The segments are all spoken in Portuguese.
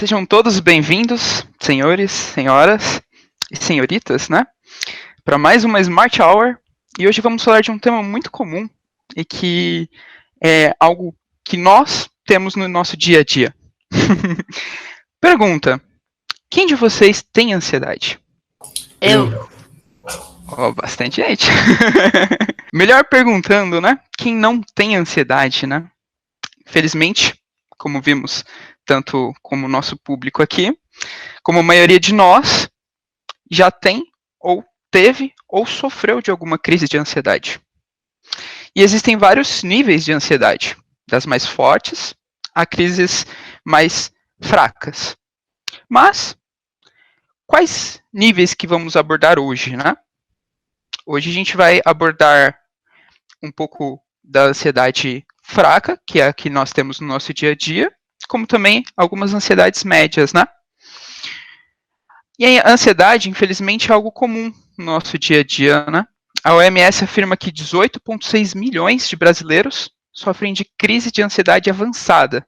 Sejam todos bem-vindos, senhores, senhoras e senhoritas, né? Para mais uma Smart Hour. E hoje vamos falar de um tema muito comum e que é algo que nós temos no nosso dia a dia. Pergunta: quem de vocês tem ansiedade? Eu. Oh, bastante gente. Melhor perguntando, né? Quem não tem ansiedade, né? Felizmente, como vimos, tanto como o nosso público aqui, como a maioria de nós, já tem, ou teve, ou sofreu de alguma crise de ansiedade. E existem vários níveis de ansiedade, das mais fortes a crises mais fracas. Mas, quais níveis que vamos abordar hoje, né? Hoje a gente vai abordar um pouco da ansiedade fraca, que é a que nós temos no nosso dia a dia, como também algumas ansiedades médias, né? E a ansiedade, infelizmente, é algo comum no nosso dia a dia, né? A OMS afirma que 18,6 milhões de brasileiros sofrem de crise de ansiedade avançada.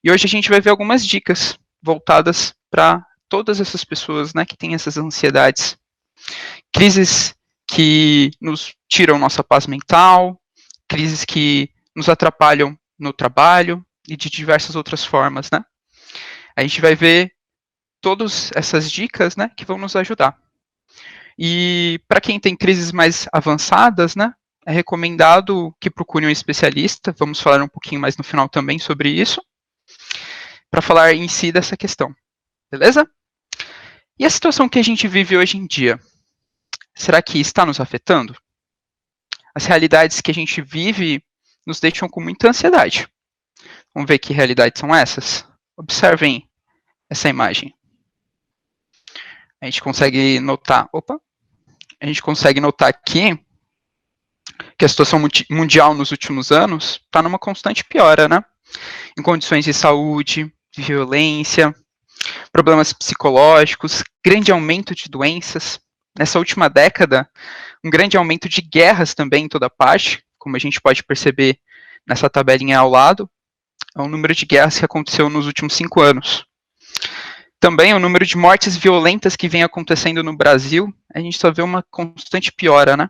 E hoje a gente vai ver algumas dicas voltadas para todas essas pessoas, né, que têm essas ansiedades. Crises que nos tiram nossa paz mental, crises que nos atrapalham no trabalho e de diversas outras formas, né? A gente vai ver todas essas dicas, né, que vão nos ajudar. E para quem tem crises mais avançadas, né, é recomendado que procure um especialista. Vamos falar um pouquinho mais no final também sobre isso, para falar em si dessa questão, beleza? E a situação que a gente vive hoje em dia, será que está nos afetando? As realidades que a gente vive nos deixam com muita ansiedade. Vamos ver que realidades são essas? Observem essa imagem. A gente consegue notar, a gente consegue notar aqui que a situação mundial nos últimos anos está numa constante piora, né? Em condições de saúde, de violência, problemas psicológicos, grande aumento de doenças. Nessa última década, um grande aumento de guerras também em toda parte, como a gente pode perceber nessa tabelinha ao lado, é o número de guerras que aconteceu nos últimos 5 anos. Também o número de mortes violentas que vem acontecendo no Brasil, a gente só vê uma constante piora, né?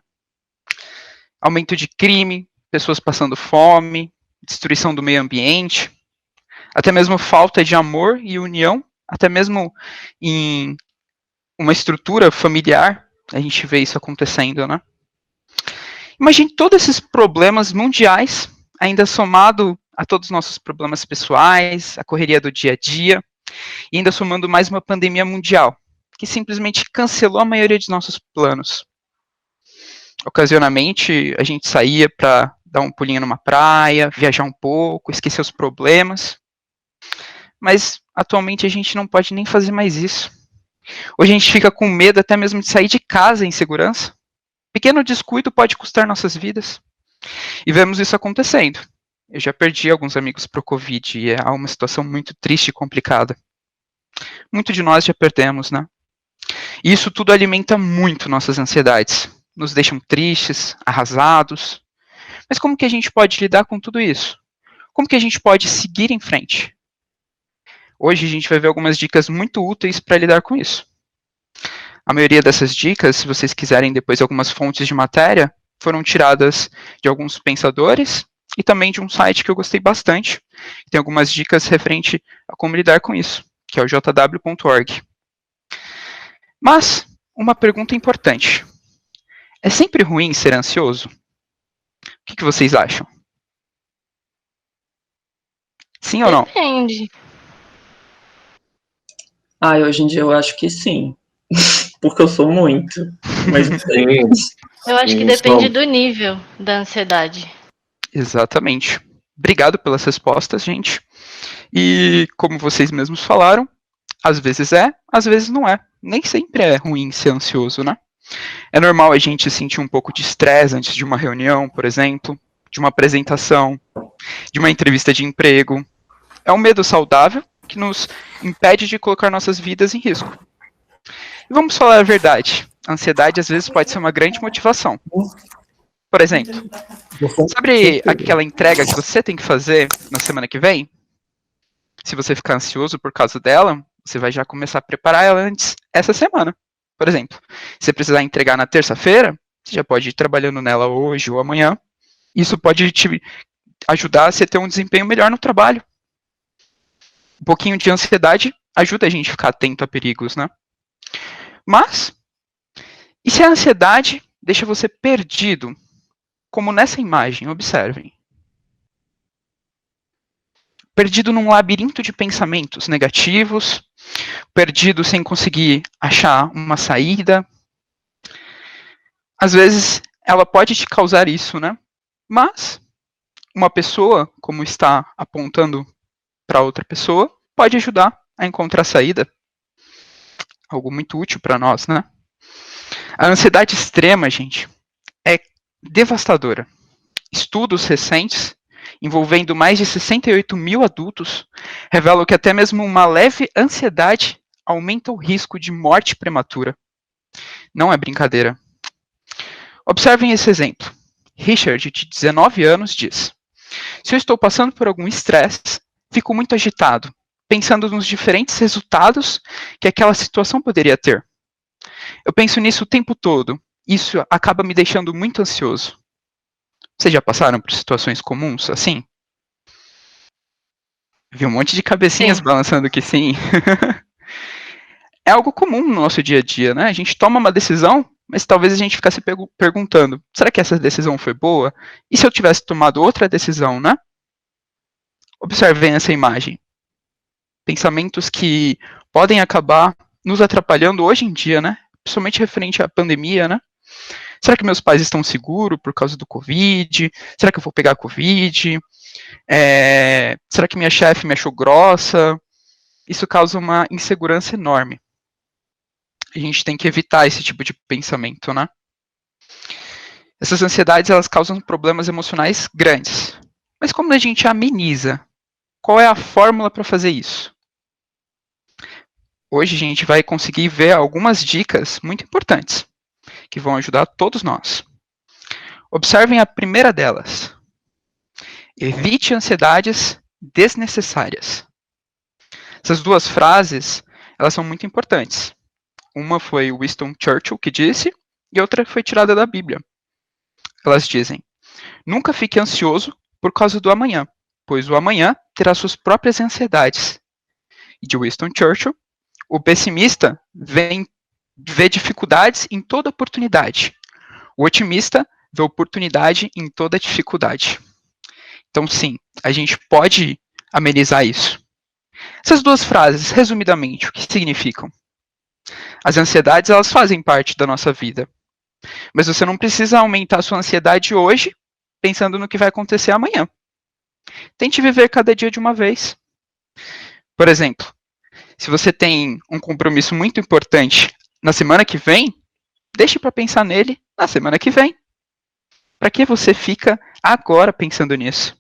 Aumento de crime, pessoas passando fome, destruição do meio ambiente, até mesmo falta de amor e união, até mesmo em uma estrutura familiar, a gente vê isso acontecendo, né? Imagine todos esses problemas mundiais, ainda somado a todos os nossos problemas pessoais, a correria do dia a dia, e ainda somando mais uma pandemia mundial, que simplesmente cancelou a maioria de nossos planos. Ocasionalmente, a gente saía para dar um pulinho numa praia, viajar um pouco, esquecer os problemas. Mas, atualmente, a gente não pode nem fazer mais isso. Hoje a gente fica com medo até mesmo de sair de casa em segurança. Pequeno descuido pode custar nossas vidas. E vemos isso acontecendo. Eu já perdi alguns amigos para o Covid e é uma situação muito triste e complicada. Muito de nós já perdemos, né? E isso tudo alimenta muito nossas ansiedades. Nos deixam tristes, arrasados. Mas como que a gente pode lidar com tudo isso? Como que a gente pode seguir em frente? Hoje a gente vai ver algumas dicas muito úteis para lidar com isso. A maioria dessas dicas, se vocês quiserem depois algumas fontes de matéria, foram tiradas de alguns pensadores e também de um site que eu gostei bastante. Tem algumas dicas referente a como lidar com isso, que é o jw.org. Mas, uma pergunta importante. É sempre ruim ser ansioso? O que vocês acham? Sim ou não? Depende. Hoje em dia eu acho que sim. Porque eu sou muito. Mas Eu acho que depende do nível da ansiedade. Exatamente. Obrigado pelas respostas, gente. E como vocês mesmos falaram, às vezes é, às vezes não é. Nem sempre é ruim ser ansioso, né? É normal a gente sentir um pouco de estresse antes de uma reunião, por exemplo, de uma apresentação, de uma entrevista de emprego. É um medo saudável que nos impede de colocar nossas vidas em risco. E vamos falar a verdade. A ansiedade às vezes pode ser uma grande motivação. Por exemplo, sabe aquela entrega que você tem que fazer na semana que vem? Se você ficar ansioso por causa dela, você vai já começar a preparar ela antes essa semana. Por exemplo, se você precisar entregar na terça-feira, você já pode ir trabalhando nela hoje ou amanhã. Isso pode te ajudar a você ter um desempenho melhor no trabalho. Um pouquinho de ansiedade ajuda a gente a ficar atento a perigos, né? Mas, e se a ansiedade deixa você perdido? Como nessa imagem, observem. Perdido num labirinto de pensamentos negativos, perdido sem conseguir achar uma saída. Às vezes, ela pode te causar isso, né? Mas, uma pessoa, como está apontando para outra pessoa, pode ajudar a encontrar saída. Algo muito útil para nós, né? A ansiedade extrema, gente, é devastadora. Estudos recentes, envolvendo mais de 68 mil adultos, revelam que até mesmo uma leve ansiedade aumenta o risco de morte prematura. Não é brincadeira. Observem esse exemplo. Richard, de 19 anos, diz: se eu estou passando por algum estresse, fico muito agitado, pensando nos diferentes resultados que aquela situação poderia ter. Eu penso nisso o tempo todo. Isso acaba me deixando muito ansioso. Vocês já passaram por situações comuns assim? Vi um monte de cabecinhas balançando que sim. É algo comum no nosso dia a dia, né? A gente toma uma decisão, mas talvez a gente ficasse perguntando: será que essa decisão foi boa? E se eu tivesse tomado outra decisão, né? Observem essa imagem. Pensamentos que podem acabar nos atrapalhando hoje em dia, né? Principalmente referente à pandemia, né? Será que meus pais estão seguros por causa do Covid? Será que eu vou pegar Covid? Será que minha chefe me achou grossa? Isso causa uma insegurança enorme. A gente tem que evitar esse tipo de pensamento, né? Essas ansiedades, elas causam problemas emocionais grandes. Mas como a gente ameniza? Qual é a fórmula para fazer isso? Hoje a gente vai conseguir ver algumas dicas muito importantes que vão ajudar todos nós. Observem a primeira delas. Evite ansiedades desnecessárias. Essas duas frases, elas são muito importantes. Uma foi Winston Churchill que disse, e outra foi tirada da Bíblia. Elas dizem: nunca fique ansioso por causa do amanhã, pois o amanhã terá suas próprias ansiedades. E de Winston Churchill, o pessimista vê dificuldades em toda oportunidade. O otimista vê oportunidade em toda dificuldade. Então, sim, a gente pode amenizar isso. Essas duas frases, resumidamente, o que significam? As ansiedades, elas fazem parte da nossa vida. Mas você não precisa aumentar a sua ansiedade hoje, pensando no que vai acontecer amanhã. Tente viver cada dia de uma vez. Por exemplo, se você tem um compromisso muito importante na semana que vem, deixe para pensar nele na semana que vem. Para que você fica agora pensando nisso?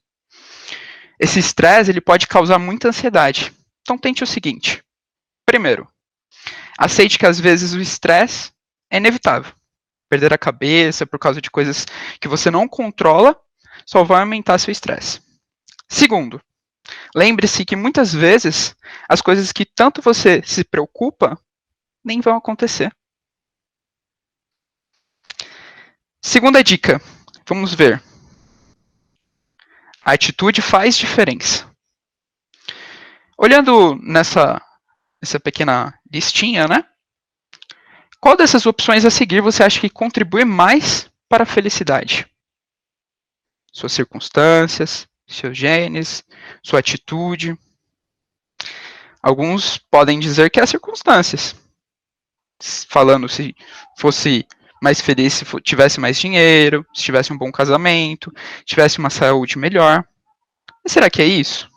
Esse estresse, ele pode causar muita ansiedade. Então tente o seguinte. Primeiro, aceite que às vezes o estresse é inevitável. Perder a cabeça por causa de coisas que você não controla só vai aumentar seu estresse. Segundo, lembre-se que muitas vezes as coisas que tanto você se preocupa nem vão acontecer. Segunda dica, vamos ver. A atitude faz diferença. Olhando nessa pequena listinha, né? Qual dessas opções a seguir você acha que contribui mais para a felicidade? Suas circunstâncias, seus genes, sua atitude. Alguns podem dizer que é as circunstâncias. Falando se fosse mais feliz se tivesse mais dinheiro, se tivesse um bom casamento, tivesse uma saúde melhor. Mas será que é isso?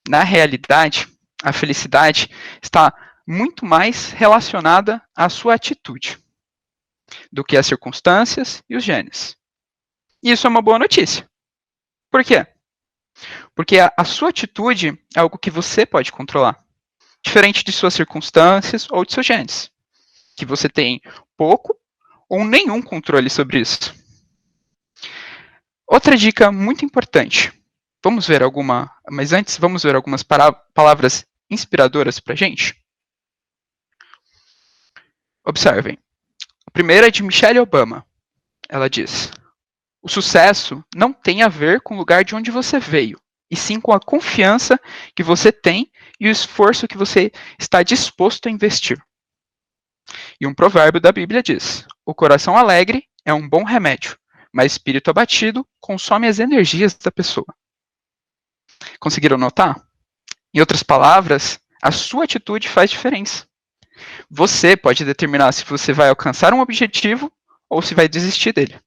Na realidade, a felicidade está muito mais relacionada à sua atitude do que às circunstâncias e os genes. E isso é uma boa notícia. Por quê? Porque a sua atitude é algo que você pode controlar, diferente de suas circunstâncias ou de seus genes, que você tem pouco ou nenhum controle sobre isso. Outra dica muito importante. Vamos ver mas antes vamos ver algumas palavras inspiradoras pra gente? Observem. A primeira é de Michelle Obama. Ela diz: o sucesso não tem a ver com o lugar de onde você veio, e sim com a confiança que você tem e o esforço que você está disposto a investir. E um provérbio da Bíblia diz: o coração alegre é um bom remédio, mas espírito abatido consome as energias da pessoa. Conseguiram notar? Em outras palavras, a sua atitude faz diferença. Você pode determinar se você vai alcançar um objetivo ou se vai desistir dele.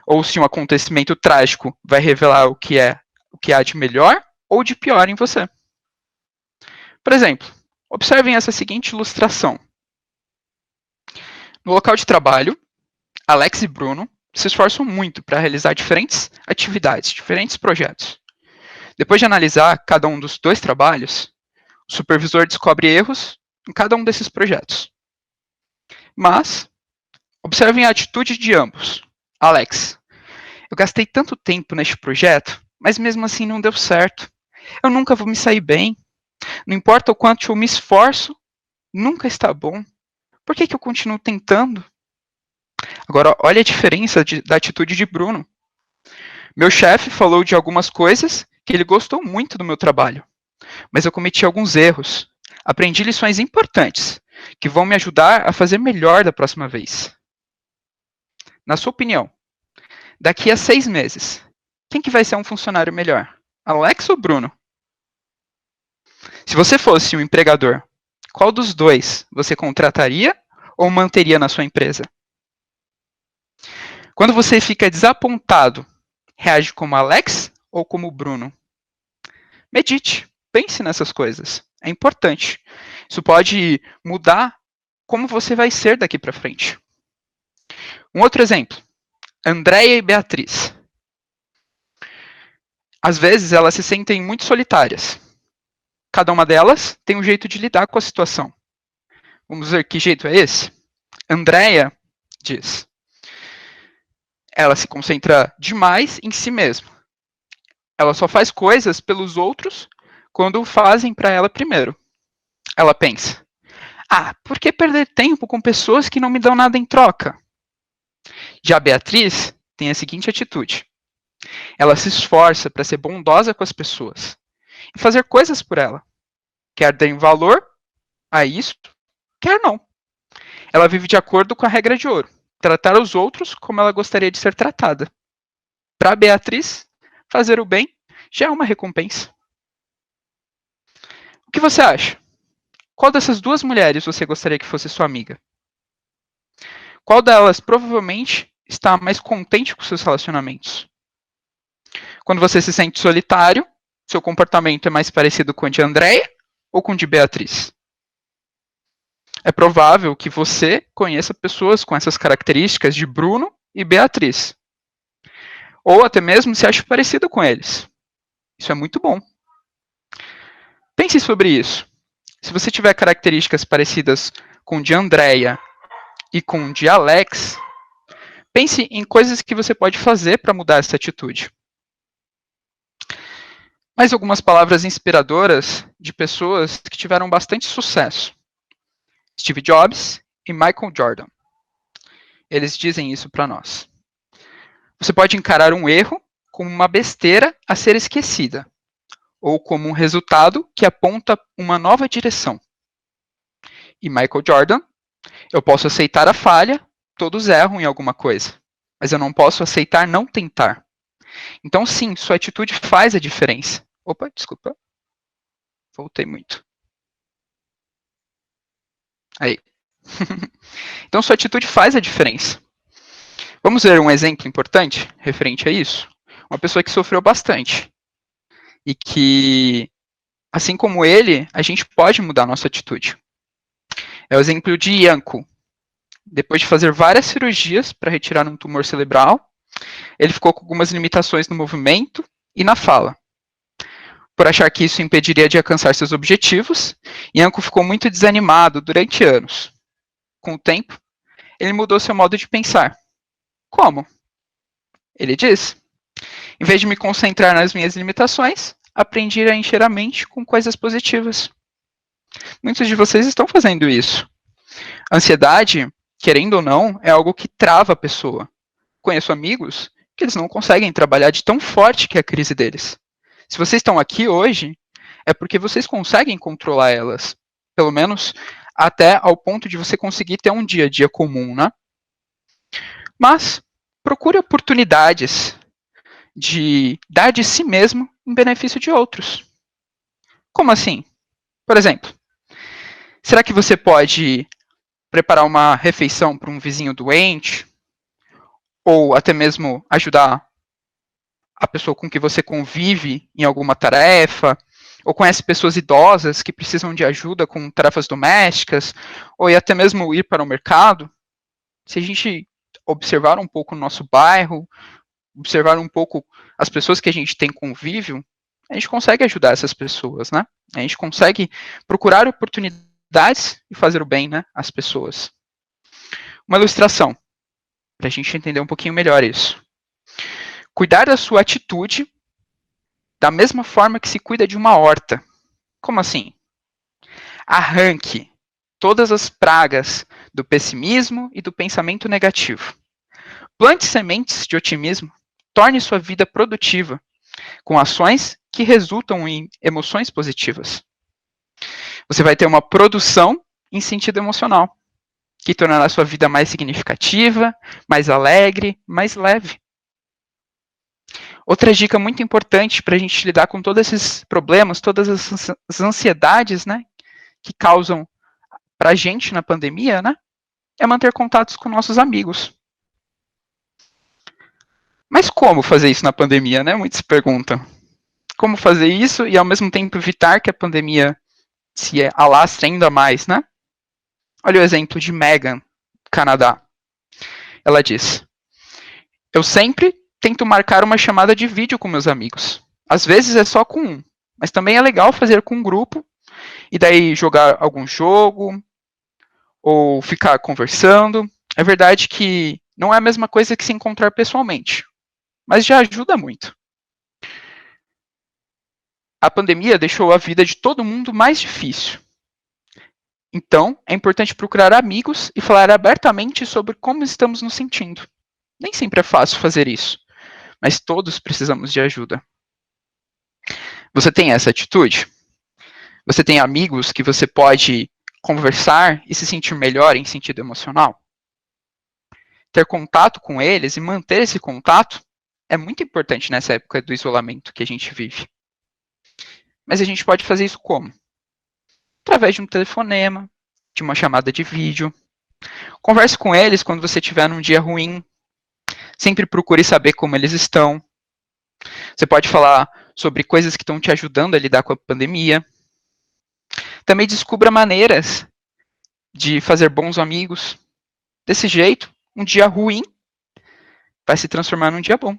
Ou se um acontecimento trágico vai revelar o que há de melhor ou de pior em você. Por exemplo, observem essa seguinte ilustração. No local de trabalho, Alex e Bruno se esforçam muito para realizar diferentes atividades, diferentes projetos. Depois de analisar cada um dos dois trabalhos, o supervisor descobre erros em cada um desses projetos. Mas, observem a atitude de ambos. Alex: eu gastei tanto tempo neste projeto, mas mesmo assim não deu certo. Eu nunca vou me sair bem. Não importa o quanto eu me esforço, nunca está bom. Por que eu continuo tentando? Agora, olha a diferença da atitude de Bruno. Meu chefe falou de algumas coisas que ele gostou muito do meu trabalho, mas eu cometi alguns erros. Aprendi lições importantes que vão me ajudar a fazer melhor da próxima vez. Na sua opinião, daqui a 6 meses, quem que vai ser um funcionário melhor? Alex ou Bruno? Se você fosse um empregador, qual dos dois você contrataria ou manteria na sua empresa? Quando você fica desapontado, reage como Alex ou como Bruno? Medite, pense nessas coisas. É importante. Isso pode mudar como você vai ser daqui para frente. Um outro exemplo. Andréia e Beatriz. Às vezes elas se sentem muito solitárias. Cada uma delas tem um jeito de lidar com a situação. Vamos ver que jeito é esse? Andréia diz: ela se concentra demais em si mesma. Ela só faz coisas pelos outros quando fazem para ela primeiro. Ela pensa: por que perder tempo com pessoas que não me dão nada em troca? Já Beatriz tem a seguinte atitude: ela se esforça para ser bondosa com as pessoas e fazer coisas por ela. Quer dar valor a isso, quer não. Ela vive de acordo com a regra de ouro: tratar os outros como ela gostaria de ser tratada. Para Beatriz, fazer o bem já é uma recompensa. O que você acha? Qual dessas duas mulheres você gostaria que fosse sua amiga? Qual delas provavelmente está mais contente com seus relacionamentos? Quando você se sente solitário, seu comportamento é mais parecido com o de Andréia ou com o de Beatriz? É provável que você conheça pessoas com essas características de Bruno e Beatriz. Ou até mesmo se ache parecido com eles. Isso é muito bom. Pense sobre isso. Se você tiver características parecidas com o de Andréia e com o de Alex, pense em coisas que você pode fazer para mudar essa atitude. Mais algumas palavras inspiradoras de pessoas que tiveram bastante sucesso. Steve Jobs e Michael Jordan. Eles dizem isso para nós. Você pode encarar um erro como uma besteira a ser esquecida, ou como um resultado que aponta uma nova direção. E Michael Jordan: eu posso aceitar a falha, todos erram em alguma coisa, mas eu não posso aceitar não tentar. Então sim, sua atitude faz a diferença. Opa, desculpa. Voltei muito. Aí. Então sua atitude faz a diferença. Vamos ver um exemplo importante referente a isso? Uma pessoa que sofreu bastante. E que, assim como ele, a gente pode mudar nossa atitude. É o exemplo de Yanko. Depois de fazer várias cirurgias para retirar um tumor cerebral, ele ficou com algumas limitações no movimento e na fala. Por achar que isso impediria de alcançar seus objetivos, Yanko ficou muito desanimado durante anos. Com o tempo, ele mudou seu modo de pensar. Como? Ele diz: Em vez de me concentrar nas minhas limitações, aprendi a encher a mente com coisas positivas. Muitos de vocês estão fazendo isso. Ansiedade, querendo ou não, é algo que trava a pessoa. Conheço amigos que eles não conseguem trabalhar de tão forte que é a crise deles. Se vocês estão aqui hoje, é porque vocês conseguem controlar elas. Pelo menos até ao ponto de você conseguir ter um dia a dia comum, né? Mas procure oportunidades de dar de si mesmo em benefício de outros. Como assim? Por exemplo, será que você pode preparar uma refeição para um vizinho doente? Ou até mesmo ajudar a pessoa com que você convive em alguma tarefa? Ou conhece pessoas idosas que precisam de ajuda com tarefas domésticas? Ou até mesmo ir para o mercado? Se a gente observar um pouco o nosso bairro, observar um pouco as pessoas que a gente tem convívio, a gente consegue ajudar essas pessoas, né? A gente consegue procurar oportunidades e fazer o bem, né, às pessoas. Uma ilustração, para a gente entender um pouquinho melhor isso. Cuidar da sua atitude da mesma forma que se cuida de uma horta. Como assim? Arranque todas as pragas do pessimismo e do pensamento negativo. Plante sementes de otimismo. Torne sua vida produtiva, com ações que resultam em emoções positivas. Você vai ter uma produção em sentido emocional, que tornará sua vida mais significativa, mais alegre, mais leve. Outra dica muito importante para a gente lidar com todos esses problemas, todas as ansiedades, né, que causam para a gente na pandemia, né, é manter contatos com nossos amigos. Mas como fazer isso na pandemia, né? Muitos se perguntam. Como fazer isso e ao mesmo tempo evitar que a pandemia se alastre ainda mais, né? Olha o exemplo de Megan, Canadá. Ela diz: eu sempre tento marcar uma chamada de vídeo com meus amigos. Às vezes é só com um, mas também é legal fazer com um grupo e daí jogar algum jogo ou ficar conversando. É verdade que não é a mesma coisa que se encontrar pessoalmente, mas já ajuda muito. A pandemia deixou a vida de todo mundo mais difícil. Então, é importante procurar amigos e falar abertamente sobre como estamos nos sentindo. Nem sempre é fácil fazer isso, mas todos precisamos de ajuda. Você tem essa atitude? Você tem amigos que você pode conversar e se sentir melhor em sentido emocional? Ter contato com eles e manter esse contato é muito importante nessa época do isolamento que a gente vive. Mas a gente pode fazer isso como? Através de um telefonema, de uma chamada de vídeo. Converse com eles quando você estiver num dia ruim. Sempre procure saber como eles estão. Você pode falar sobre coisas que estão te ajudando a lidar com a pandemia. Também descubra maneiras de fazer bons amigos. Desse jeito, um dia ruim vai se transformar num dia bom.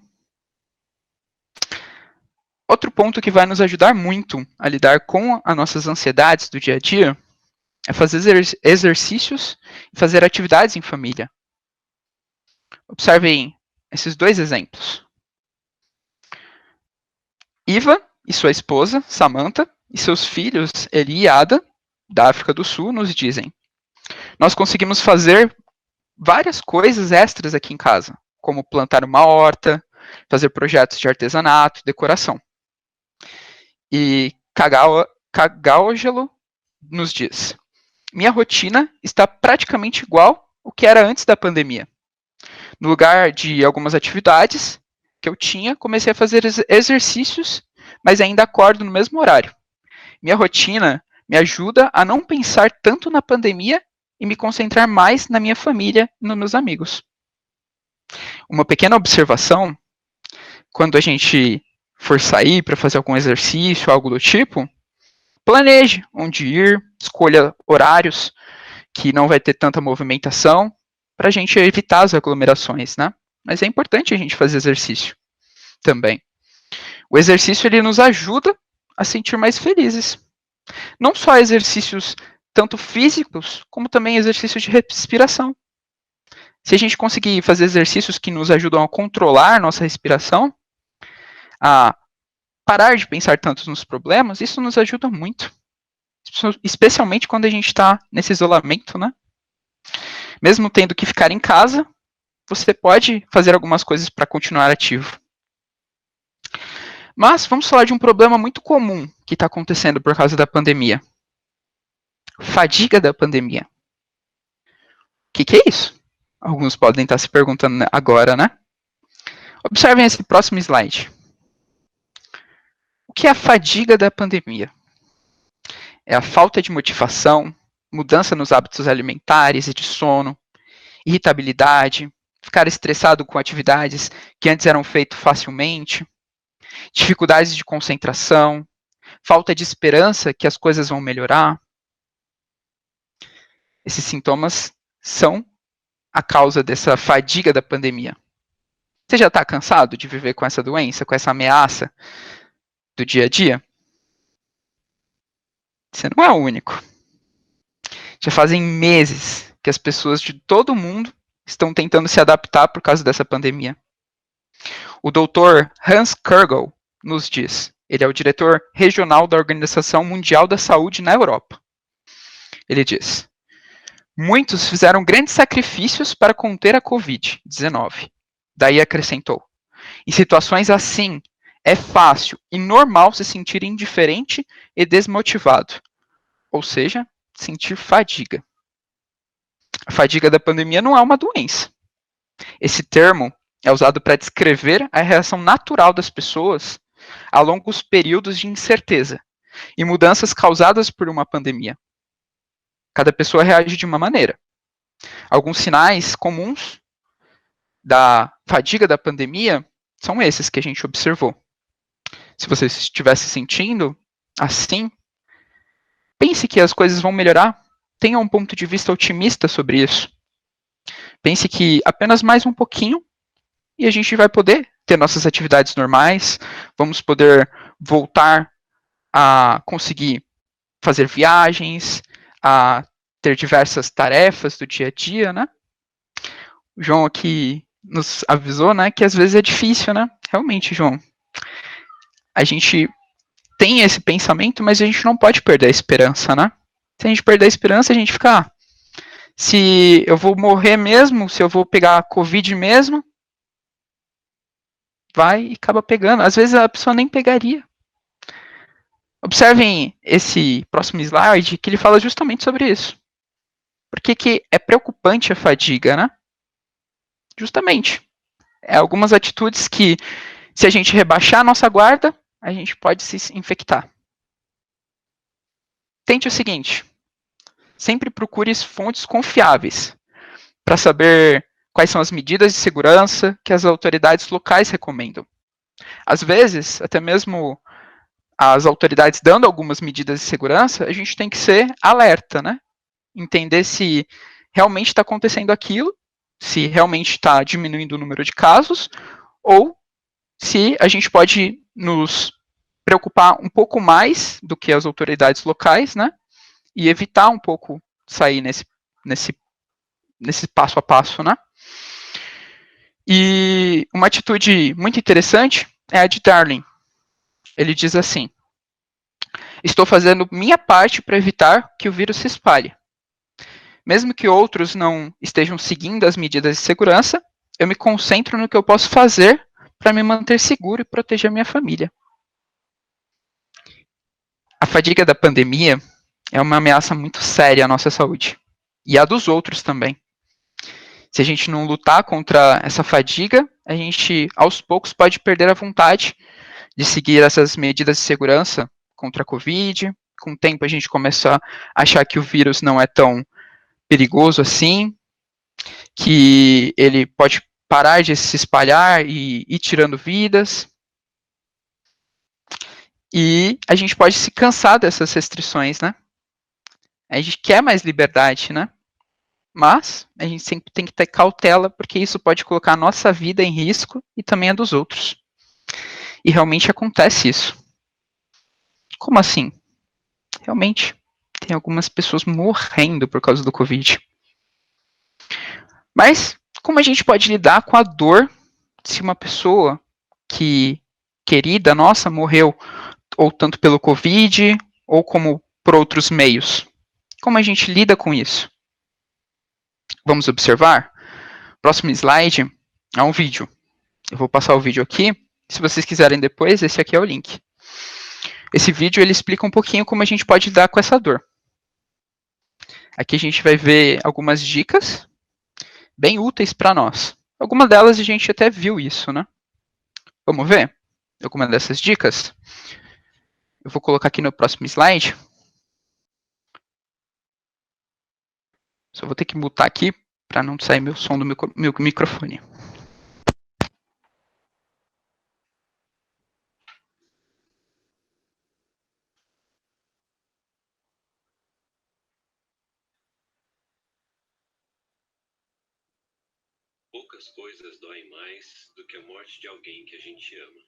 Outro ponto que vai nos ajudar muito a lidar com as nossas ansiedades do dia a dia é fazer exercícios e fazer atividades em família. Observem esses dois exemplos. Iva e sua esposa, Samantha, e seus filhos, Eli e Ada, da África do Sul, nos dizem: nós conseguimos fazer várias coisas extras aqui em casa, como plantar uma horta, fazer projetos de artesanato, decoração. E Cagauangelo nos diz: minha rotina está praticamente igual ao que era antes da pandemia. No lugar de algumas atividades que eu tinha, comecei a fazer exercícios, mas ainda acordo no mesmo horário. Minha rotina me ajuda a não pensar tanto na pandemia e me concentrar mais na minha família e nos meus amigos. Uma pequena observação: quando a gente for sair para fazer algum exercício, algo do tipo, planeje onde ir, escolha horários que não vai ter tanta movimentação, para a gente evitar as aglomerações, né? Mas é importante a gente fazer exercício também. O exercício ele nos ajuda a sentir mais felizes. Não só exercícios tanto físicos, como também exercícios de respiração. Se a gente conseguir fazer exercícios que nos ajudam a controlar nossa respiração, a parar de pensar tanto nos problemas, isso nos ajuda muito. Especialmente quando a gente está nesse isolamento, né? Mesmo tendo que ficar em casa, você pode fazer algumas coisas para continuar ativo. Mas vamos falar de um problema muito comum que está acontecendo por causa da pandemia. Fadiga da pandemia. O que é isso? Alguns podem estar se perguntando agora, né? Observem esse próximo slide. O que é a fadiga da pandemia? É a falta de motivação, mudança nos hábitos alimentares e de sono, irritabilidade, ficar estressado com atividades que antes eram feitas facilmente, dificuldades de concentração, falta de esperança que as coisas vão melhorar. Esses sintomas são a causa dessa fadiga da pandemia. Você já está cansado de viver com essa doença, com essa ameaça do dia a dia? Você não é o único. Já fazem meses que as pessoas de todo o mundo estão tentando se adaptar por causa dessa pandemia. O Dr. Hans Kurgel nos diz, ele é o diretor regional da Organização Mundial da Saúde na Europa. Ele diz: muitos fizeram grandes sacrifícios para conter a Covid-19. Daí acrescentou: em situações assim, é fácil e normal se sentir indiferente e desmotivado, ou seja, sentir fadiga. A fadiga da pandemia não é uma doença. Esse termo é usado para descrever a reação natural das pessoas a longos períodos de incerteza e mudanças causadas por uma pandemia. Cada pessoa reage de uma maneira. Alguns sinais comuns da fadiga da pandemia são esses que a gente observou. Se você estiver se sentindo assim, pense que as coisas vão melhorar. Tenha um ponto de vista otimista sobre isso. Pense que apenas mais um pouquinho e a gente vai poder ter nossas atividades normais, vamos poder voltar a conseguir fazer viagens, a ter diversas tarefas do dia a dia, né? O João aqui nos avisou, né, que às vezes é difícil, né? Realmente, João. A gente tem esse pensamento, mas a gente não pode perder a esperança, né? Se a gente perder a esperança, a gente fica, se eu vou morrer mesmo, se eu vou pegar a Covid mesmo, vai e acaba pegando. Às vezes a pessoa nem pegaria. Observem esse próximo slide, que ele fala justamente sobre isso. Por que é preocupante a fadiga, né? Justamente. É algumas atitudes que, se a gente rebaixar a nossa guarda, a gente pode se infectar. Tente o seguinte: sempre procure fontes confiáveis para saber quais são as medidas de segurança que as autoridades locais recomendam. Às vezes, até mesmo as autoridades dando algumas medidas de segurança, a gente tem que ser alerta, né? Entender se realmente está acontecendo aquilo, se realmente está diminuindo o número de casos, ou se a gente pode nos preocupar um pouco mais do que as autoridades locais, né? E evitar um pouco sair nesse passo a passo, né? E uma atitude muito interessante é a de Darwin. Ele diz assim: estou fazendo minha parte para evitar que o vírus se espalhe. Mesmo que outros não estejam seguindo as medidas de segurança, eu me concentro no que eu posso fazer para me manter seguro e proteger a minha família. A fadiga da pandemia é uma ameaça muito séria à nossa saúde e à dos outros também. Se a gente não lutar contra essa fadiga, a gente aos poucos pode perder a vontade de seguir essas medidas de segurança contra a Covid. Com o tempo a gente começa a achar que o vírus não é tão perigoso assim, que ele pode parar de se espalhar e ir tirando vidas. E a gente pode se cansar dessas restrições, né? A gente quer mais liberdade, né? Mas a gente sempre tem que ter cautela, porque isso pode colocar a nossa vida em risco e também a dos outros. E realmente acontece isso. Como assim? Realmente, tem algumas pessoas morrendo por causa do Covid. Mas como a gente pode lidar com a dor se uma pessoa que querida nossa morreu, ou tanto pelo Covid, ou como por outros meios. Como a gente lida com isso? Vamos observar? Próximo slide é um vídeo. Eu vou passar o vídeo aqui. Se vocês quiserem depois, esse aqui é o link. Esse vídeo ele explica um pouquinho como a gente pode lidar com essa dor. Aqui a gente vai ver algumas dicas bem úteis para nós. Algumas delas a gente até viu isso, né? Vamos ver alguma dessas dicas? Eu vou colocar aqui no próximo slide. Só vou ter que mutar aqui para não sair meu som do meu microfone. Poucas coisas doem mais do que a morte de alguém que a gente ama.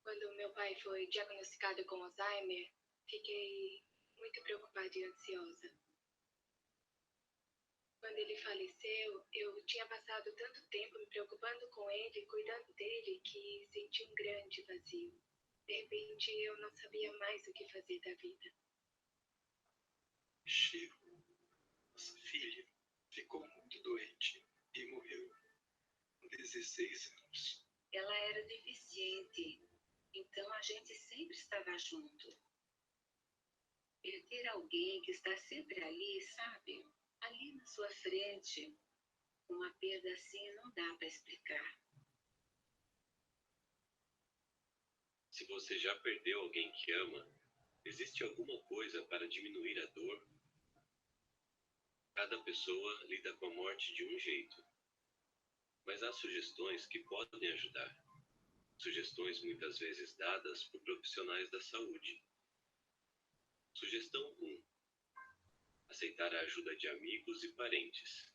Quando meu pai foi diagnosticado com Alzheimer, fiquei muito preocupada e ansiosa. Quando ele faleceu, eu tinha passado tanto tempo me preocupando com ele, cuidando dele, que senti um grande vazio. De repente, eu não sabia mais o que fazer da vida. Chico, nossa filha, ficou muito doente e morreu com 16 anos. Ela era deficiente, então a gente sempre estava junto. Perder alguém que está sempre ali, sabe? Ali na sua frente. Uma perda assim não dá para explicar. Se você já perdeu alguém que ama, existe alguma coisa para diminuir a dor? Cada pessoa lida com a morte de um jeito, mas há sugestões que podem ajudar. Sugestões muitas vezes dadas por profissionais da saúde. Sugestão 1. Aceitar a ajuda de amigos e parentes.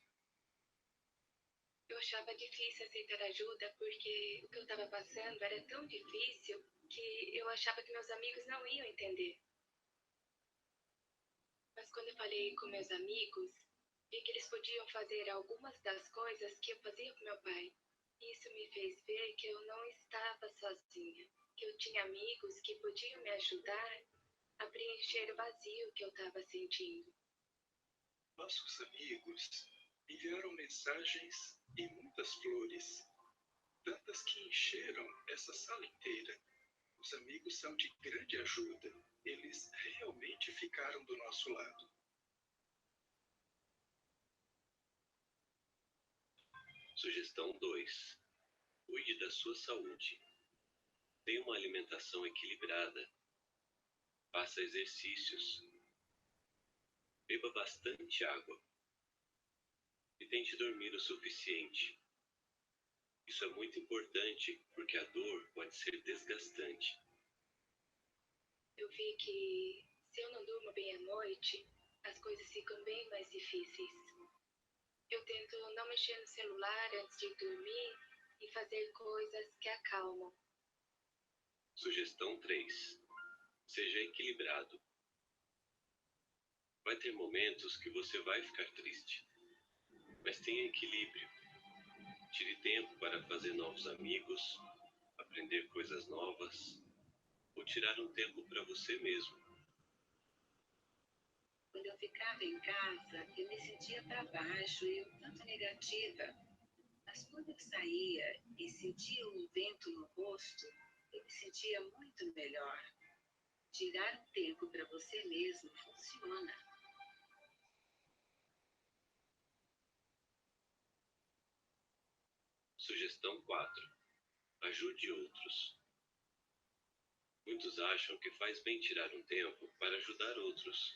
Eu achava difícil aceitar ajuda porque o que eu estava passando era tão difícil que eu achava que meus amigos não iam entender. Mas quando eu falei com meus amigos, vi que eles podiam fazer algumas das coisas que eu fazia com meu pai. Isso me fez ver que eu não estava sozinha, que eu tinha amigos que podiam me ajudar a preencher o vazio que eu estava sentindo. Nossos amigos enviaram mensagens e muitas flores, tantas que encheram essa sala inteira. Os amigos são de grande ajuda. Eles realmente ficaram do nosso lado. Sugestão 2. Cuide da sua saúde. Tenha uma alimentação equilibrada. Faça exercícios. Beba bastante água. E tente dormir o suficiente. Isso é muito importante porque a dor pode ser desgastante. Eu vi que se eu não durmo bem à noite, as coisas ficam bem mais difíceis. Eu tento não mexer no celular antes de dormir e fazer coisas que acalmam. Sugestão 3. Seja equilibrado. Vai ter momentos que você vai ficar triste, mas tenha equilíbrio. Tire tempo para fazer novos amigos, aprender coisas novas, ou tirar um tempo para você mesmo. Quando eu ficava em casa, eu me sentia para baixo e um tanto negativa. Mas quando eu saía e sentia um vento no rosto, eu me sentia muito melhor. Tirar um tempo para você mesmo funciona. Sugestão 4. Ajude outros. Muitos acham que faz bem tirar um tempo para ajudar outros,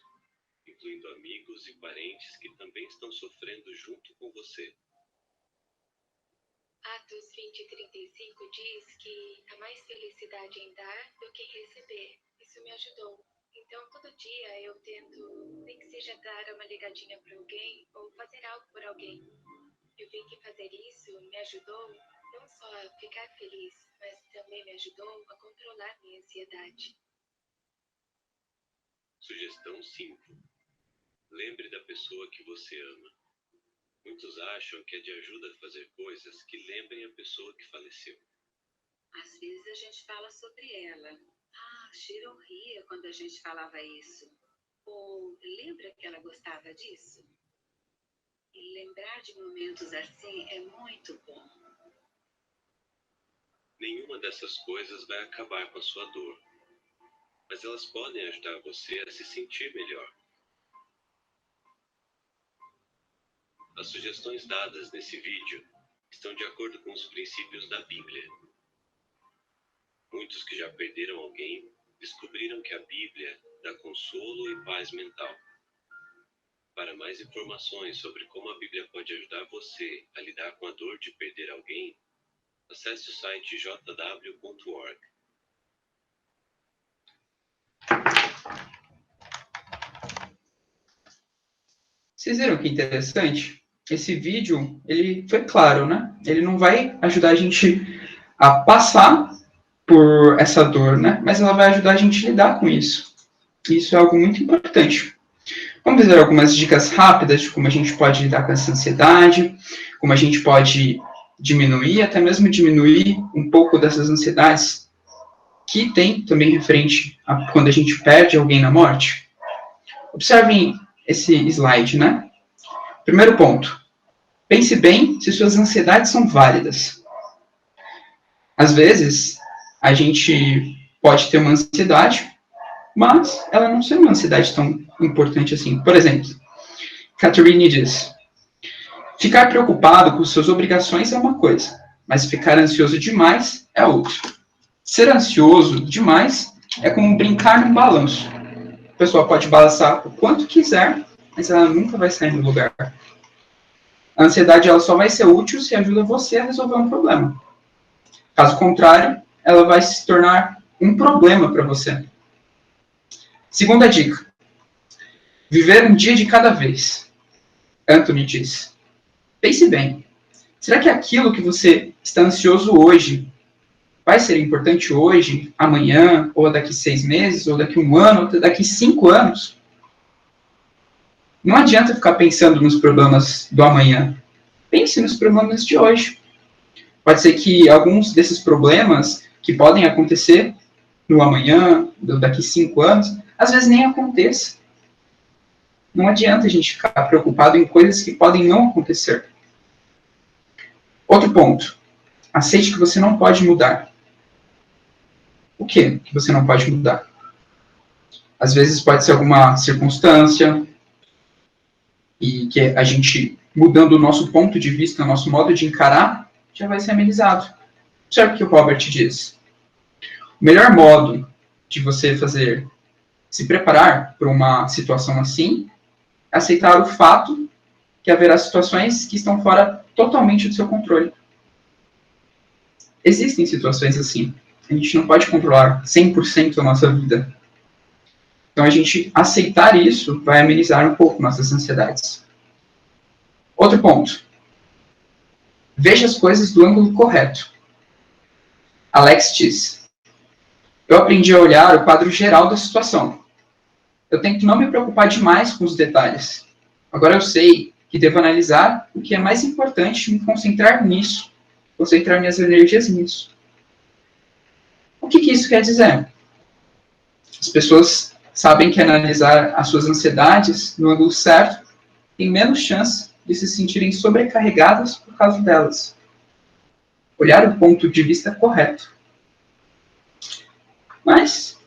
incluindo amigos e parentes que também estão sofrendo junto com você. Atos 20:35 diz que há mais felicidade em dar do que em receber. Isso me ajudou. Então, todo dia eu tento, nem que seja dar uma ligadinha para alguém ou fazer algo por alguém. Eu vi que fazer isso me ajudou não só a ficar feliz, mas também me ajudou a controlar minha ansiedade. Sugestão 5. Lembre da pessoa que você ama. Muitos acham que é de ajuda fazer coisas que lembrem a pessoa que faleceu. Às vezes a gente fala sobre ela. Ah, Sharon ria quando a gente falava isso. Ou lembra que ela gostava disso? E lembrar de momentos assim é muito bom. Nenhuma dessas coisas vai acabar com a sua dor, mas elas podem ajudar você a se sentir melhor. As sugestões dadas nesse vídeo estão de acordo com os princípios da Bíblia. Muitos que já perderam alguém descobriram que a Bíblia dá consolo e paz mental. Para mais informações sobre como a Bíblia pode ajudar você a lidar com a dor de perder alguém, acesse o site jw.org. Vocês viram que interessante? Esse vídeo, ele foi claro, né? Ele não vai ajudar a gente a passar por essa dor, né? Mas ela vai ajudar a gente a lidar com isso. Isso é algo muito importante. Vamos ver algumas dicas rápidas de como a gente pode lidar com essa ansiedade, como a gente pode diminuir, até mesmo diminuir um pouco dessas ansiedades que tem também referente a quando a gente perde alguém na morte. Observem esse slide, né? Primeiro ponto. Pense bem se suas ansiedades são válidas. Às vezes, a gente pode ter uma ansiedade, mas ela não ser uma ansiedade tão importante assim. Por exemplo, Catherine diz: ficar preocupado com suas obrigações é uma coisa, mas ficar ansioso demais é outra. Ser ansioso demais é como brincar num balanço. A pessoa pode balançar o quanto quiser, mas ela nunca vai sair do lugar. A ansiedade ela só vai ser útil se ajuda você a resolver um problema. Caso contrário, ela vai se tornar um problema para você. Segunda dica. Viver um dia de cada vez. Anthony diz: pense bem. Será que aquilo que você está ansioso hoje vai ser importante hoje, amanhã, ou daqui 6 meses, ou daqui 1 ano, ou daqui 5 anos? Não adianta ficar pensando nos problemas do amanhã. Pense nos problemas de hoje. Pode ser que alguns desses problemas que podem acontecer no amanhã, daqui 5 anos, às vezes nem aconteça. Não adianta a gente ficar preocupado em coisas que podem não acontecer. Outro ponto. Aceite que você não pode mudar. O que você não pode mudar? Às vezes pode ser alguma circunstância e que a gente, mudando o nosso ponto de vista, o nosso modo de encarar, já vai ser amenizado. Observe o que o Robert diz. O melhor modo de você se preparar para uma situação assim, é aceitar o fato que haverá situações que estão fora totalmente do seu controle. Existem situações assim. A gente não pode controlar 100% a nossa vida. Então, a gente aceitar isso vai amenizar um pouco nossas ansiedades. Outro ponto. Veja as coisas do ângulo correto. Alex diz: eu aprendi a olhar o quadro geral da situação. Eu tento não me preocupar demais com os detalhes. Agora eu sei que devo analisar o que é mais importante e me concentrar nisso. Concentrar minhas energias nisso. O que isso quer dizer? As pessoas sabem que analisar as suas ansiedades no ângulo certo tem menos chance de se sentirem sobrecarregadas por causa delas. Olhar o ponto de vista correto. Mas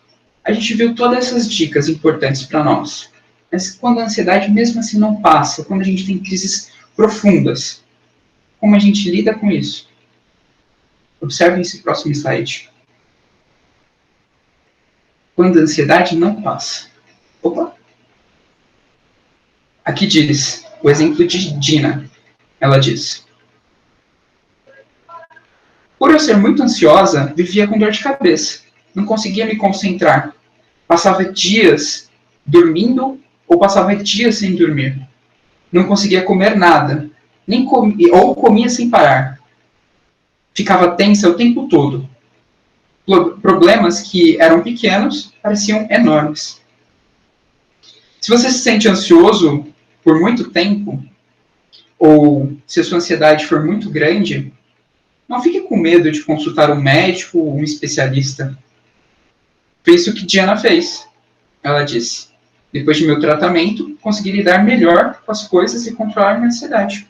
a gente viu todas essas dicas importantes para nós. Mas quando a ansiedade mesmo assim não passa, quando a gente tem crises profundas, como a gente lida com isso? Observem esse próximo slide. Quando a ansiedade não passa. Opa! Aqui diz o exemplo de Dina. Ela diz: por eu ser muito ansiosa, vivia com dor de cabeça. Não conseguia me concentrar. Passava dias dormindo ou passava dias sem dormir. Não conseguia comer nada. Ou comia sem parar. Ficava tensa o tempo todo. Problemas que eram pequenos pareciam enormes. Se você se sente ansioso por muito tempo, ou se a sua ansiedade for muito grande, não fique com medo de consultar um médico ou um especialista. Foi isso que Diana fez. Ela disse: depois de meu tratamento, consegui lidar melhor com as coisas e controlar minha ansiedade.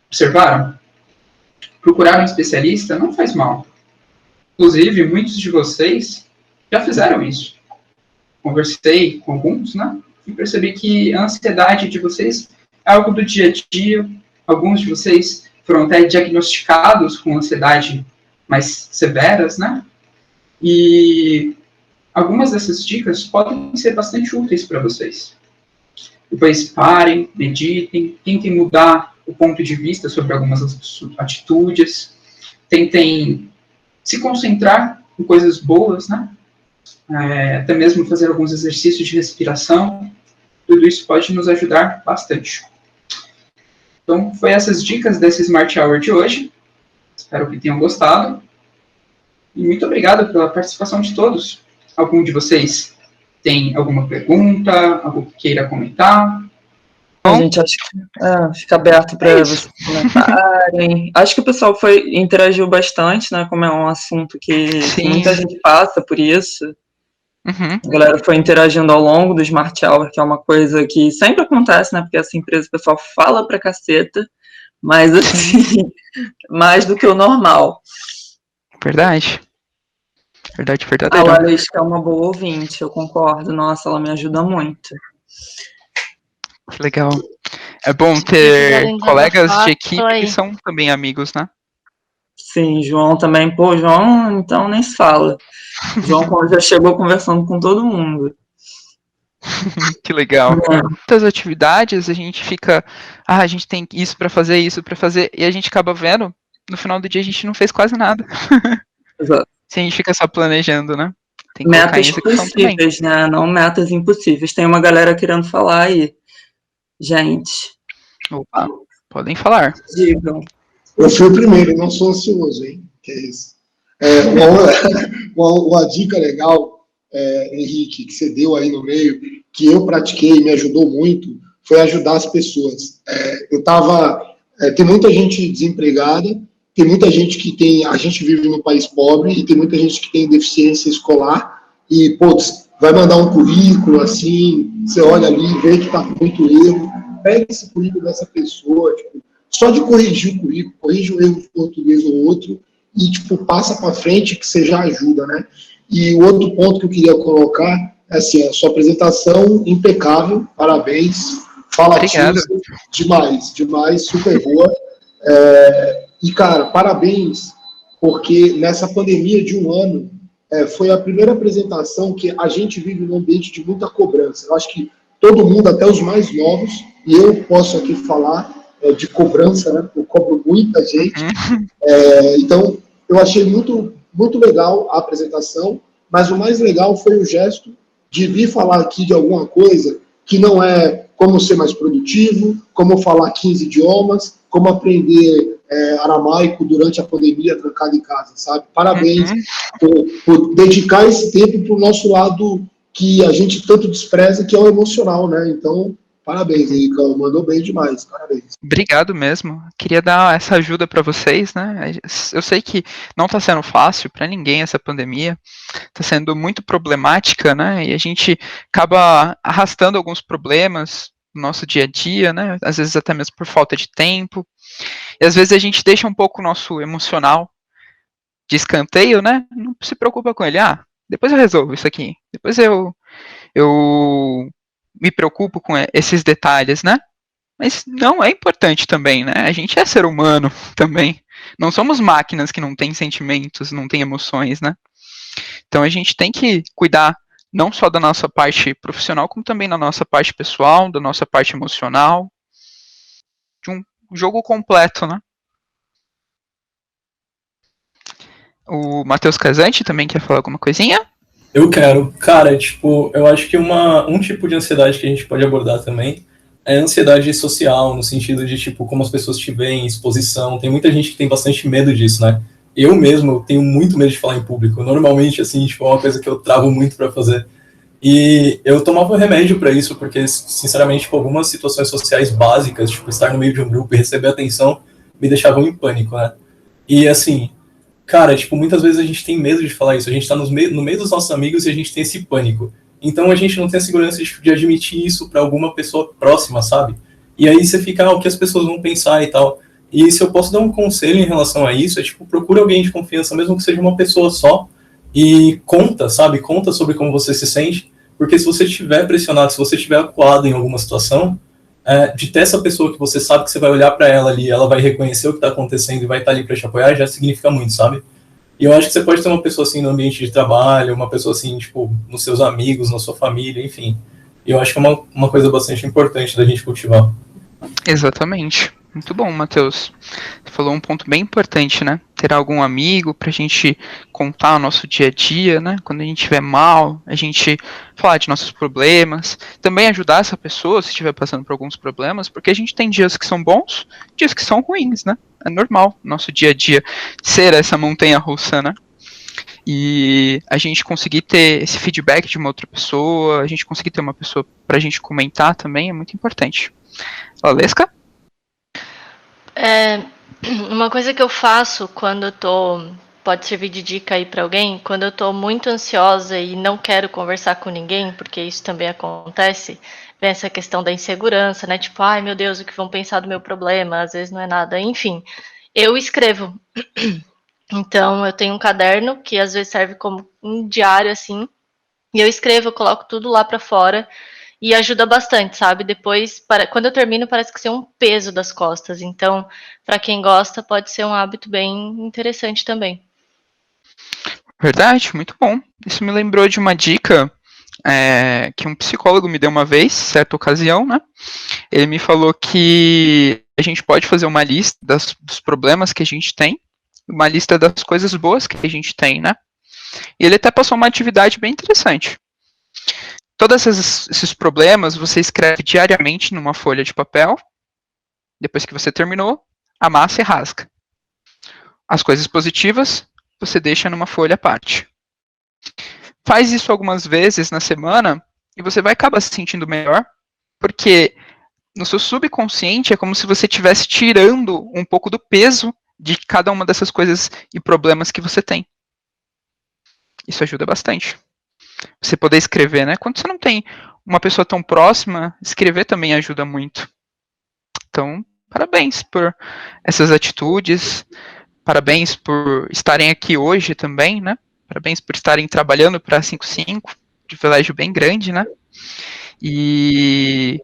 Observaram? Procurar um especialista não faz mal. Inclusive, muitos de vocês já fizeram isso. Conversei com alguns, né? E percebi que a ansiedade de vocês é algo do dia a dia. Alguns de vocês foram até diagnosticados com ansiedade mais severas, né? E algumas dessas dicas podem ser bastante úteis para vocês. Depois parem, meditem, tentem mudar o ponto de vista sobre algumas atitudes, tentem se concentrar em coisas boas, né? Até mesmo fazer alguns exercícios de respiração. Tudo isso pode nos ajudar bastante. Então, foi essas dicas desse Smart Hour de hoje. Espero que tenham gostado. E muito obrigado pela participação de todos. Algum de vocês tem alguma pergunta, algo que queira comentar? A gente acha que fica aberto para vocês comentarem. Acho que o pessoal interagiu bastante, né? Como é um assunto que muita gente passa por isso. Uhum. A galera foi interagindo ao longo do Smart Hour, que é uma coisa que sempre acontece, né? Porque essa empresa o pessoal fala pra caceta, mas assim, mais do que o normal. Verdade. Verdade A verdadeira. Laís, que é uma boa ouvinte, eu concordo. Nossa, ela me ajuda muito. Legal. É bom ter colegas de equipe que são também amigos, né? Sim, João também. Pô, João, então nem se fala. João já chegou conversando com todo mundo. Que legal. Muitas atividades a gente fica, a gente tem isso para fazer, e a gente acaba vendo, no final do dia a gente não fez quase nada. Exato. Se a gente fica só planejando, né? Tem que metas possíveis, né? Não metas impossíveis. Tem uma galera querendo falar aí. Gente. Opa, podem falar. Digam. Eu fui o primeiro, não sou ansioso, hein? Que é isso. Uma dica legal, Henrique, que você deu aí no meio, que eu pratiquei e me ajudou muito, foi ajudar as pessoas. Tem muita gente desempregada, tem muita gente a gente vive num país pobre e tem muita gente que tem deficiência escolar e, putz, vai mandar um currículo, assim, você olha ali, vê que tá com muito erro, pega esse currículo dessa pessoa, tipo, só de corrigir o currículo, corrige um erro de português ou outro e, tipo, passa para frente que você já ajuda, né? E o outro ponto que eu queria colocar é assim, a sua apresentação impecável, parabéns, fala demais, super boa. E, cara, parabéns, porque nessa pandemia de um ano, foi a primeira apresentação que a gente vive num ambiente de muita cobrança. Eu acho que todo mundo, até os mais novos, e eu posso aqui falar de cobrança, né? Eu cobro muita gente. Então, eu achei muito, muito legal a apresentação, mas o mais legal foi o gesto de vir falar aqui de alguma coisa que não é como ser mais produtivo, como falar 15 idiomas, como aprender aramaico durante a pandemia trancado em casa, sabe? Parabéns por dedicar esse tempo para o nosso lado que a gente tanto despreza, que é o emocional, né? Então, parabéns, Henricão, mandou bem demais, parabéns. Obrigado mesmo. Queria dar essa ajuda para vocês, né? Eu sei que não está sendo fácil para ninguém essa pandemia, está sendo muito problemática, né? E a gente acaba arrastando alguns problemas no nosso dia a dia, né? Às vezes até mesmo por falta de tempo. E às vezes a gente deixa um pouco o nosso emocional de escanteio, né? Não se preocupa com ele. Depois eu resolvo isso aqui. Depois eu me preocupo com esses detalhes, né? Mas não é importante também, né? A gente é ser humano também. Não somos máquinas que não têm sentimentos, não têm emoções, né? Então a gente tem que cuidar não só da nossa parte profissional, como também da nossa parte pessoal, da nossa parte emocional. De um jogo completo, né? O Matheus Casante também quer falar alguma coisinha? Eu quero. Cara, tipo, eu acho que um tipo de ansiedade que a gente pode abordar também é a ansiedade social, no sentido de, tipo, como as pessoas te veem, exposição. Tem muita gente que tem bastante medo disso, né? Eu mesmo tenho muito medo de falar em público. Normalmente, assim, tipo, é uma coisa que eu travo muito pra fazer. E eu tomava remédio pra isso, porque, sinceramente, tipo, algumas situações sociais básicas, tipo, estar no meio de um grupo e receber atenção, me deixavam em pânico, né? E assim, cara, tipo, muitas vezes a gente tem medo de falar isso, a gente tá no meio dos nossos amigos e a gente tem esse pânico. Então a gente não tem a segurança de admitir isso para alguma pessoa próxima, sabe? E aí você fica, o que as pessoas vão pensar e tal. E se eu posso dar um conselho em relação a isso, é tipo, procure alguém de confiança, mesmo que seja uma pessoa só, e conta, sabe? Conta sobre como você se sente, porque se você estiver pressionado, se você estiver acuado em alguma situação, de ter essa pessoa que você sabe que você vai olhar para ela ali, ela vai reconhecer o que está acontecendo e vai estar ali para te apoiar, já significa muito, sabe? E eu acho que você pode ter uma pessoa assim no ambiente de trabalho, uma pessoa assim, tipo, nos seus amigos, na sua família, enfim. E eu acho que é uma coisa bastante importante da gente cultivar. Exatamente. Muito bom, Matheus. Você falou um ponto bem importante, né? Ter algum amigo pra gente contar o nosso dia a dia, né? Quando a gente estiver mal, a gente falar de nossos problemas. Também ajudar essa pessoa se estiver passando por alguns problemas, porque a gente tem dias que são bons, dias que são ruins, né? É normal nosso dia a dia ser essa montanha russa, né? E a gente conseguir ter esse feedback de uma outra pessoa, a gente conseguir ter uma pessoa pra gente comentar também é muito importante. Valesca? Uma coisa que eu faço quando eu tô, pode servir de dica aí para alguém, quando eu tô muito ansiosa e não quero conversar com ninguém, porque isso também acontece, vem essa questão da insegurança, né? Tipo, ai meu Deus, o que vão pensar do meu problema? Às vezes não é nada, enfim. Eu escrevo. Então, eu tenho um caderno que às vezes serve como um diário assim, e eu escrevo, eu coloco tudo lá para fora. E ajuda bastante, sabe? Depois, quando eu termino, parece que ser um peso das costas. Então, para quem gosta, pode ser um hábito bem interessante também. Verdade, muito bom. Isso me lembrou de uma dica que um psicólogo me deu uma vez, certa ocasião, né? Ele me falou que a gente pode fazer uma lista dos problemas que a gente tem, uma lista das coisas boas que a gente tem, né? E ele até passou uma atividade bem interessante. Todos esses problemas você escreve diariamente numa folha de papel. Depois que você terminou, amassa e rasga. As coisas positivas você deixa numa folha à parte. Faz isso algumas vezes na semana e você vai acabar se sentindo melhor, porque no seu subconsciente é como se você estivesse tirando um pouco do peso de cada uma dessas coisas e problemas que você tem. Isso ajuda bastante. Você poder escrever, né? Quando você não tem uma pessoa tão próxima, escrever também ajuda muito. Então, parabéns por essas atitudes, parabéns por estarem aqui hoje também, né? Parabéns por estarem trabalhando para a 55, privilégio bem grande, né? E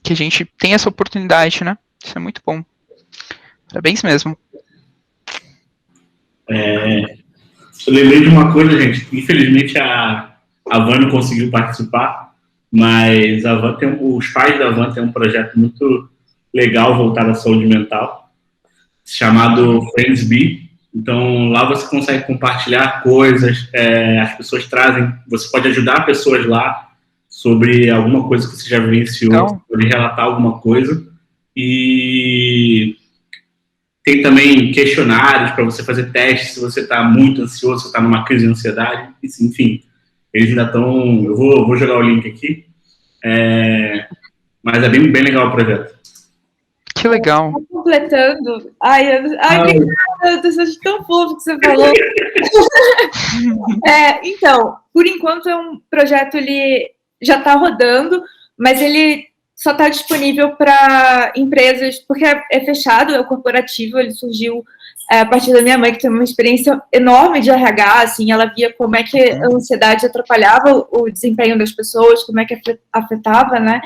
que a gente tem essa oportunidade, né? Isso é muito bom. Parabéns mesmo. Eu lembrei de uma coisa, gente. Infelizmente a Van não conseguiu participar, mas os pais da Van têm um projeto muito legal voltado à saúde mental, chamado Friends Be. Então, lá você consegue compartilhar coisas, as pessoas trazem, você pode ajudar pessoas lá sobre alguma coisa que você já vivenciou, pode relatar alguma coisa. E tem também questionários para você fazer testes se você está muito ansioso, se está numa crise de ansiedade, enfim. Eles ainda estão... Eu vou jogar o link aqui. Mas é bem legal o projeto. Que legal. Completando. Obrigada, eu tô sentindo tão fofo que você falou. Então, por enquanto é um projeto, ele já está rodando, mas ele só está disponível para empresas, porque é fechado, é corporativo, ele surgiu a partir da minha mãe, que tem uma experiência enorme de RH, assim, ela via como é que a ansiedade atrapalhava o desempenho das pessoas, como é que afetava, né?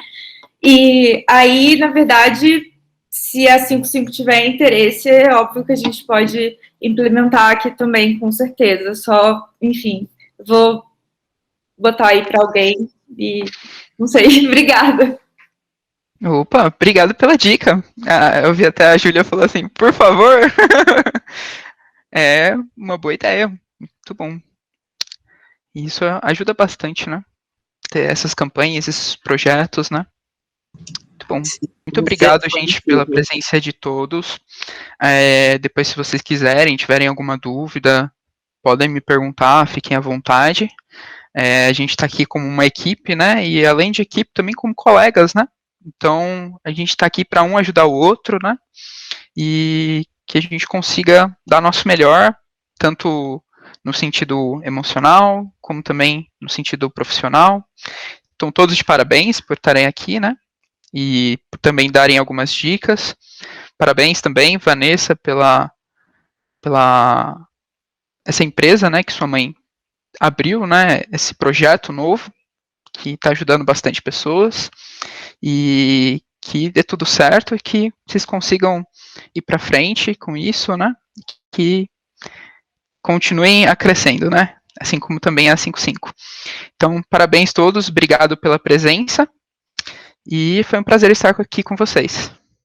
E aí, na verdade, se a 55 tiver interesse, é óbvio que a gente pode implementar aqui também, com certeza. Só, enfim, vou botar aí para alguém e não sei, obrigada. Opa, obrigado pela dica. Eu vi até a Júlia falou assim, por favor. É uma boa ideia, muito bom. Isso ajuda bastante, né? Ter essas campanhas, esses projetos, né? Muito bom. Muito obrigado, gente, pela presença de todos. Depois, se vocês quiserem, tiverem alguma dúvida, podem me perguntar, fiquem à vontade. A gente está aqui como uma equipe, né? E além de equipe, também como colegas, né? Então, a gente está aqui para um ajudar o outro, né? E que a gente consiga dar nosso melhor, tanto no sentido emocional, como também no sentido profissional. Então, todos de parabéns por estarem aqui, né? E por também darem algumas dicas. Parabéns também, Vanessa, pela essa empresa, né, que sua mãe abriu, né, esse projeto novo, que está ajudando bastante pessoas, e que dê tudo certo, e que vocês consigam ir para frente com isso, né, que continuem a crescendo, né, assim como também a 55. Então, parabéns a todos, obrigado pela presença, e foi um prazer estar aqui com vocês.